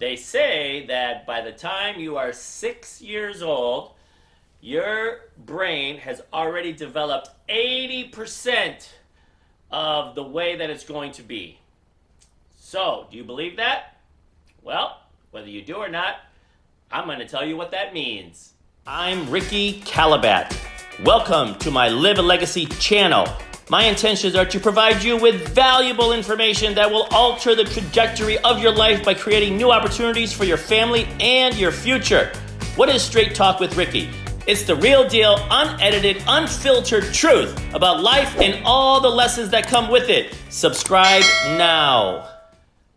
They say that by the time you are 6 years old, your brain has already developed 80% of the way that it's going to be. So, do you believe that? Well, whether you do or not, I'm going to tell you what that means. I'm Ricky Kallabat. Welcome to my Live a Legacy channel. My intentions are to provide you with valuable information that will alter the trajectory of your life by creating new opportunities for your family and your future. What is Straight Talk with Ricky? It's the real deal, unedited, unfiltered truth about life and all the lessons that come with it. Subscribe now.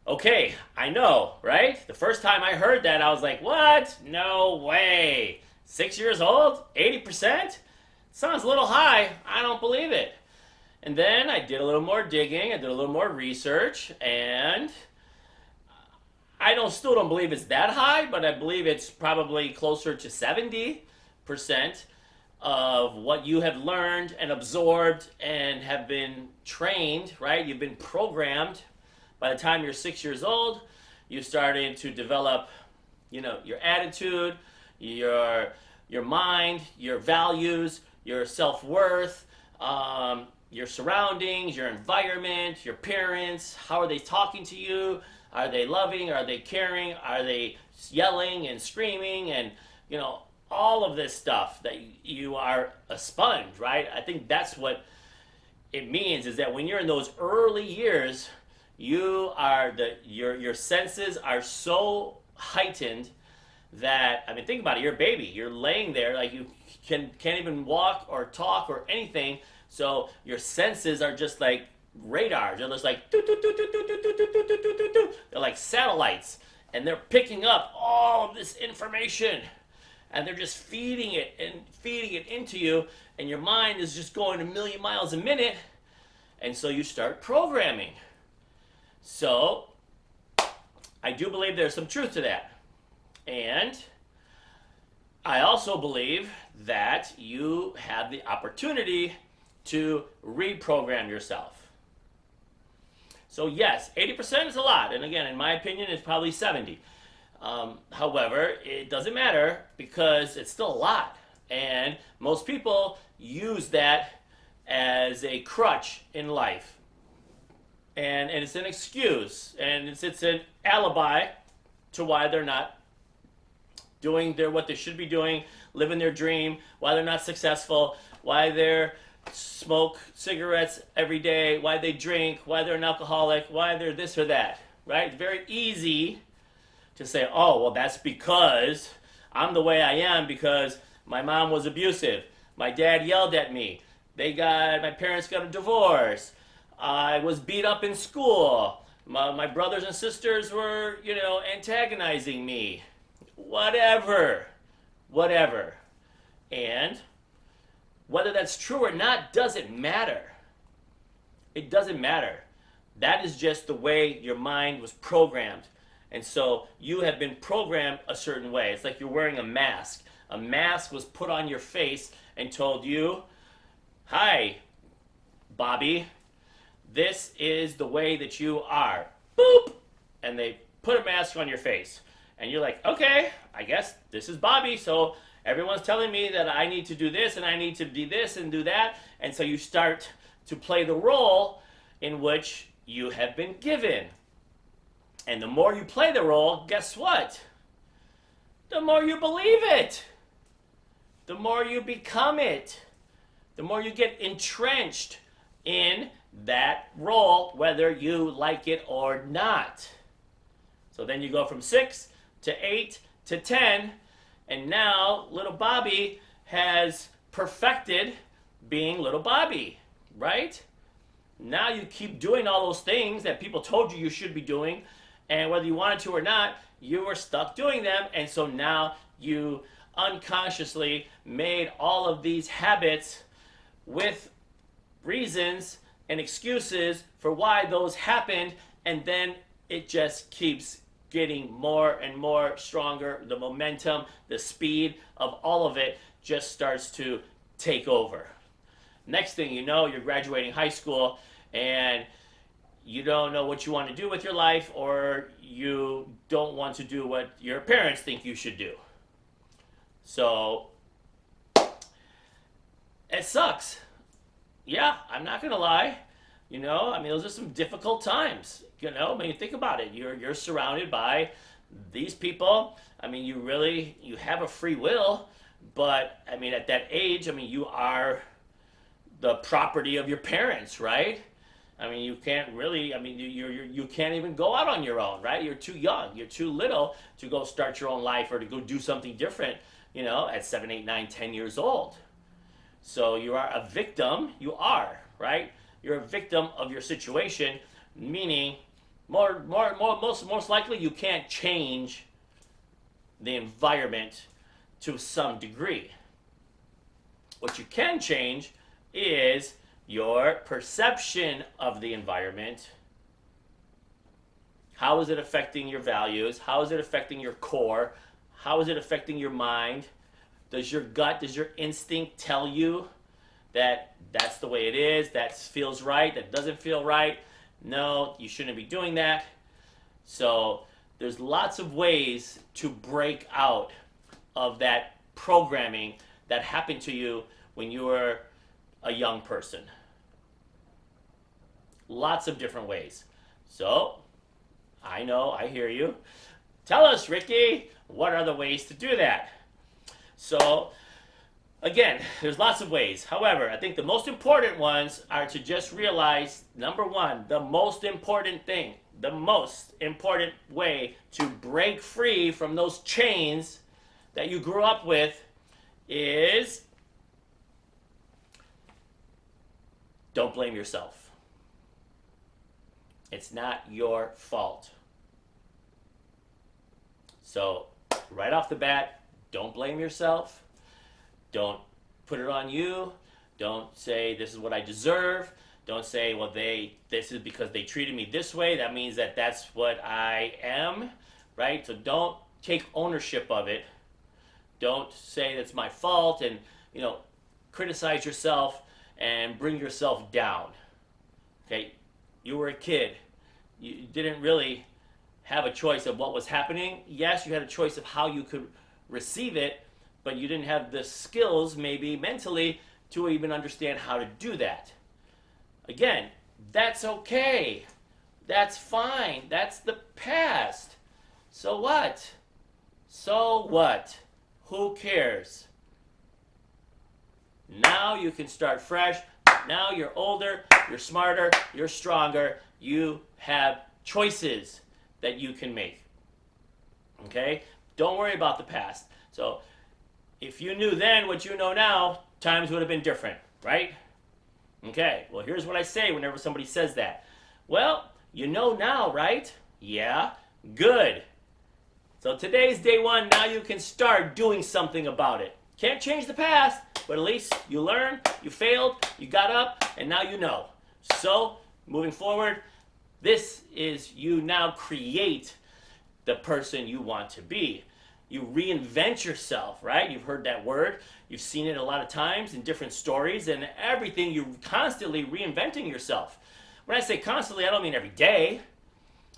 Okay, I know, right? The first time I heard that, I was like, what? No way. 6 years old? 80%? Sounds a little high. I don't believe it. And then I did a little more digging, I did a little more research, and still don't believe it's that high, but I believe it's probably closer to 70% of what you have learned and absorbed and have been trained, right? You've been programmed. By the time you're 6 years old, you started to develop, your attitude, your mind, your values, your self-worth, your surroundings, your environment, your parents. How are they talking to you? Are they loving? Are they caring? Are they yelling and screaming? And, all of this stuff that you are a sponge, right? I think that's what it means, is that when you're in those early years, your senses are so heightened that, think about it, you're a baby. You're laying there like you can't even walk or talk or anything. So your senses are just like radars. They're just like doo, doo, doo, doo, doo, doo, doo, doo, doo, doo, doo. They're like satellites, and they're picking up all of this information, and they're just feeding it into you, and your mind is just going a million miles a minute, and so you start programming. So I do believe there's some truth to that, and I also believe that you have the opportunity to reprogram yourself. So yes, 80% is a lot. And again, in my opinion, it's probably 70. However, it doesn't matter because it's still a lot. And most people use that as a crutch in life. And it's an excuse. And it's an alibi to why they're not doing what they should be doing, living their dream, why they're not successful, why they're smoke cigarettes every day, why they drink, why they're an alcoholic, why they're this or that, right? It's very easy to say, oh, well, that's because I'm the way I am because my mom was abusive. My dad yelled at me. My parents got a divorce. I was beat up in school. My brothers and sisters were, antagonizing me. Whatever. And whether that's true or not doesn't matter. It doesn't matter. That is just the way your mind was programmed. And so you have been programmed a certain way. It's like you're wearing a mask. A mask was put on your face and told you, hi, Bobby, this is the way that you are. Boop! And they put a mask on your face. And you're like, okay, I guess this is Bobby, so everyone's telling me that I need to do this and I need to do this and do that. And so you start to play the role in which you have been given. And the more you play the role, guess what? The more you believe it. The more you become it. The more you get entrenched in that role, whether you like it or not. So then you go from 6 to 8 to 10, and now little Bobby has perfected being little Bobby, right? Now you keep doing all those things that people told you should be doing, and whether you wanted to or not, you were stuck doing them, and so now you unconsciously made all of these habits with reasons and excuses for why those happened, and then it just keeps getting more and more stronger. The momentum, the speed of all of it just starts to take over. Next thing you know, you're graduating high school and you don't know what you want to do with your life, or you don't want to do what your parents think you should do. So it sucks. Yeah, I'm not gonna lie. I mean, those are some difficult times. I mean, think about it. You're surrounded by these people. I mean, you have a free will, but I mean, at that age, I mean, you are the property of your parents, right? I mean, you can't really. I mean, you can't even go out on your own, right? You're too young. You're too little to go start your own life or to go do something different. At 7, 8, 9, 10 years old. So you are a victim. You are, right? You're a victim of your situation, meaning most likely you can't change the environment to some degree. What you can change is your perception of the environment. How is it affecting your values? How is it affecting your core? How is it affecting your mind? Does your gut, does your instinct tell you that that's the way it is, that feels right, that doesn't feel right? No, you shouldn't be doing that. So there's lots of ways to break out of that programming that happened to you when you were a young person. Lots of different ways. So, I know, I hear you. Tell us, Ricky, what are the ways to do that? So, again, there's lots of ways. However, I think the most important ones are to just realize, number one, the most important thing, the most important way to break free from those chains that you grew up with is don't blame yourself. It's not your fault. So, right off the bat, don't blame yourself. Don't put it on you. Don't say this is what I deserve. Don't say, well, this is because they treated me this way. That means that that's what I am, right? So don't take ownership of it. Don't say that's my fault and, criticize yourself and bring yourself down. Okay? You were a kid. You didn't really have a choice of what was happening. Yes, you had a choice of how you could receive it, but you didn't have the skills, maybe mentally, to even understand how to do that. Again, that's okay. That's fine. That's the past. So what? So what? Who cares? Now you can start fresh. Now you're older, you're smarter, you're stronger. You have choices that you can make. Okay? Don't worry about the past. So, if you knew then what you know now, times would have been different, right? Okay, well, here's what I say whenever somebody says that. Well, you know now, right? Yeah, good. So today's day one, now you can start doing something about it. Can't change the past, but at least you learned, you failed, you got up, and now you know. So, moving forward, this is you now create the person you want to be. You reinvent yourself, right? You've heard that word. You've seen it a lot of times in different stories and everything. You're constantly reinventing yourself. When I say constantly, I don't mean every day,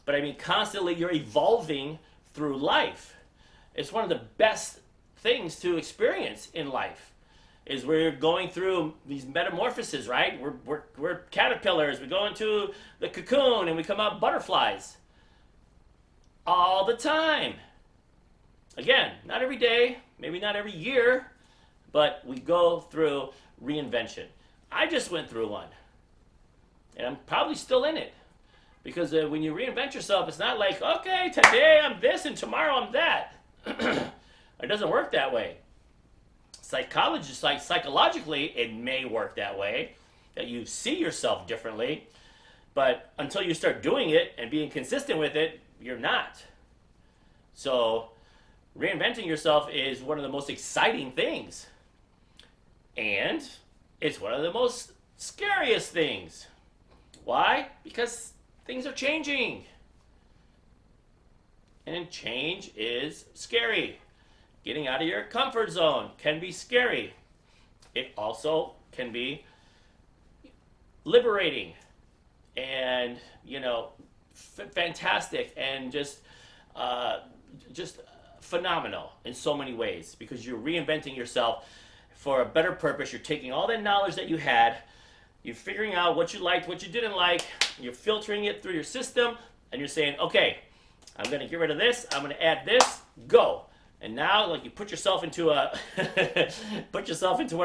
but I mean constantly you're evolving through life. It's one of the best things to experience in life is we're going through these metamorphoses, right? We're caterpillars. We go into the cocoon and we come out butterflies all the time. Again, not every day, maybe not every year, but we go through reinvention. I just went through one, and I'm probably still in it. Because when you reinvent yourself, it's not like, okay, today I'm this and tomorrow I'm that. It doesn't work that way. Psychologically, it may work that way, that you see yourself differently, but until you start doing it and being consistent with it, you're not. So, reinventing yourself is one of the most exciting things. And it's one of the most scariest things. Why? Because things are changing. And change is scary. Getting out of your comfort zone can be scary. It also can be liberating. and fantastic, and just phenomenal in so many ways, because you're reinventing yourself for a better purpose. You're taking all that knowledge that you had, you're figuring out what you liked, what you didn't like, you're filtering it through your system, and you're saying, okay, I'm going to get rid of this, I'm going to add this, go. And now, like, you put yourself into one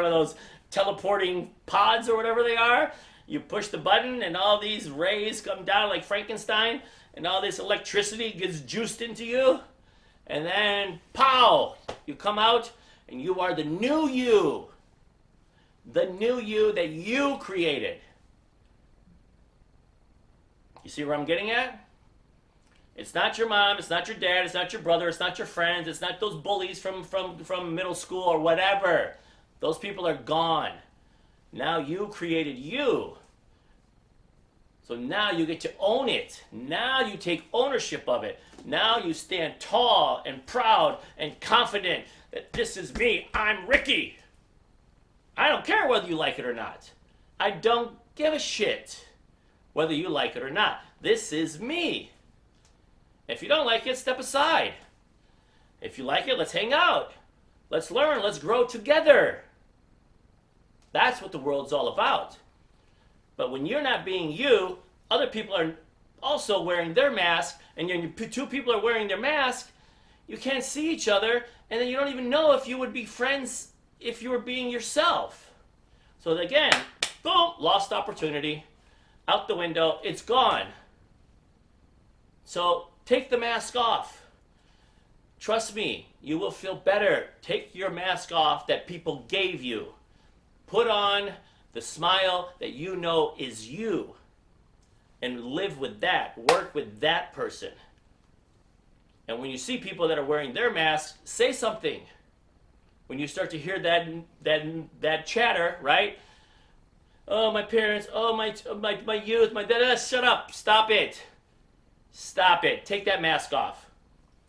of those teleporting pods or whatever they are. You push the button and all these rays come down like Frankenstein, and all this electricity gets juiced into you. And then, pow, you come out and you are the new you. The new you that you created. You see where I'm getting at? It's not your mom, it's not your dad, it's not your brother, it's not your friends, it's not those bullies from middle school or whatever. Those people are gone. Now you created you. So now you get to own it. Now you take ownership of it. Now you stand tall and proud and confident that this is me. I'm Ricky. I don't care whether you like it or not. I don't give a shit whether you like it or not. This is me. If you don't like it, step aside. If you like it, let's hang out. Let's learn. Let's grow together. That's what the world's all about. But when you're not being you, other people are also wearing their mask, and two people are wearing their mask, you can't see each other, and then you don't even know if you would be friends if you were being yourself. So again, boom, lost opportunity. Out the window, it's gone. So take the mask off. Trust me, you will feel better. Take your mask off that people gave you. Put on the smile that you know is you, and live with that. Work with that person. And when you see people that are wearing their masks, say something. When you start to hear that chatter, right? Oh, my parents, oh, my youth, my dad, shut up, stop it. Stop it, take that mask off.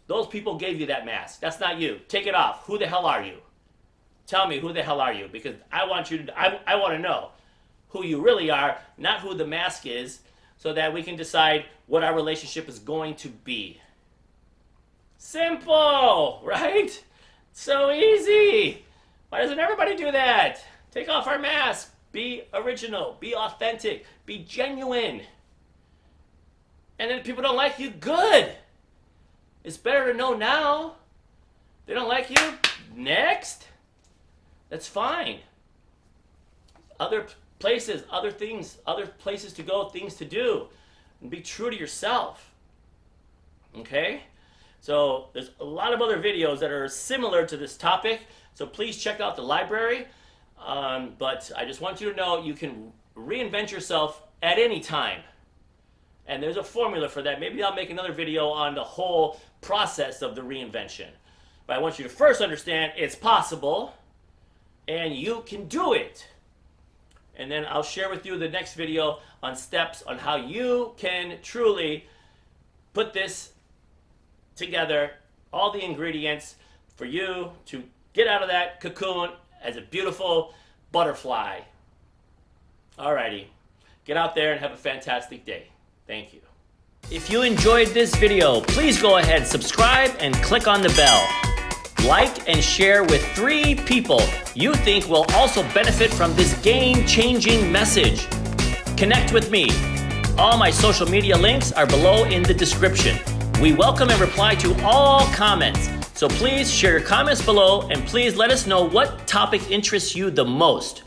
Those people gave you that mask, that's not you. Take it off. Who the hell are you? Tell me, who the hell are you? Because I want to know who you really are, not who the mask is, so that we can decide what our relationship is going to be. Simple, right? So easy. Why doesn't everybody do that? Take off our mask. Be original. Be authentic. Be genuine. And then if people don't like you, good. It's better to know now. They don't like you, next. That's fine. Other places, other things, other places to go, things to do. And be true to yourself. Okay? So there's a lot of other videos that are similar to this topic. So please check out the library. But I just want you to know you can reinvent yourself at any time. And there's a formula for that. Maybe I'll make another video on the whole process of the reinvention. But I want you to first understand it's possible and you can do it. And then I'll share with you the next video on steps on how you can truly put this together, all the ingredients for you to get out of that cocoon as a beautiful butterfly. Alrighty, get out there and have a fantastic day. Thank you. If you enjoyed this video, please go ahead, subscribe, and click on the bell. Like and share with 3 people you think will also benefit from this game-changing message. Connect with me. All my social media links are below in the description. We welcome and reply to all comments. So please share your comments below, and please let us know what topic interests you the most.